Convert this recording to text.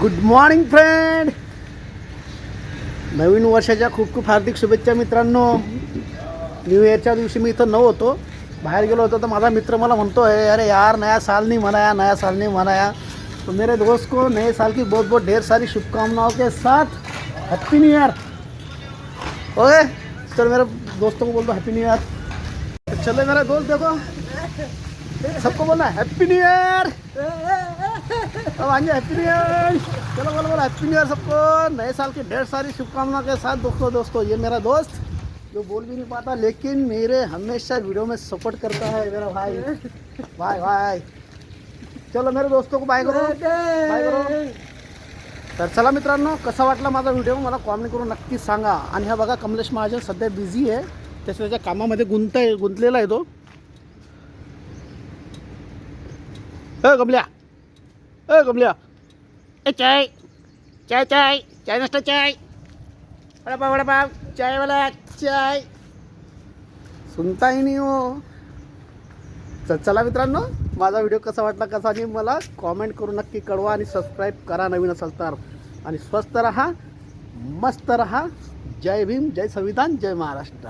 Good morning friend. नवीन वर्षाच्या खूप खूप हार्दिक शुभेच्छा मित्रांनो. न्यू ईयरच्या दिवशी मी इथं नव्हतो, बाहेर गेलो होतो. तर माझा मित्र मला म्हणतो है, अरे यार नया साल नहीं मनाया, नया साल नहीं मनाया. तो मेरे दोस्त को नए साल की बहुत बहुत ढेर सारी शुभकामनाओं के साथ हैप्पी न्यू ईयर. ओए चल मेरे दोस्तों को बोल दो हैप्पी न्यू ईयर. चलो मेरा दोस्त देखो, सबको बोलना हैप्पी न्यू ईयर. अब आएंगे हैप्पी न्यू ईयर. चलो बोलो बोलो हैप्पी न्यू ईयर सबको. नए साल की ढेर सारी शुभकामनाओं के साथ दोस्तों ये मेरा दोस्त जो बोल भी नहीं पाता लेकिन मेरे हमेशा वीडियो में सपोर्ट करता है मेरा भाई. भाई भाई चलो मेरे दोस्तों को बाय करो, बाय करो. तर चला मित्रांनो, कसा वाटला माझा व्हिडिओ मला कॉमेंट करून नक्की सांगा. आणि हा बघा कमलेश महाजन सध्या बिझी आहे, त्याच्या कामामध्ये गुंतलेला आहे तो. कमल्या, कमल्या, चाय चाय चाय चाय नाश्ता चाय, वडापाव वडापाव, चाय वाला चाय. सुनता ही नाही हो. तर चला मित्रांनो, माझा व्हिडिओ कसा वाटला कसा नाही मला कॉमेंट करून नक्की कळवा. आणि सबस्क्राईब करा नवीन असाल तर. आणि स्वस्त रहा, मस्त रहा. जय भीम, जय संविधान, जय महाराष्ट्र.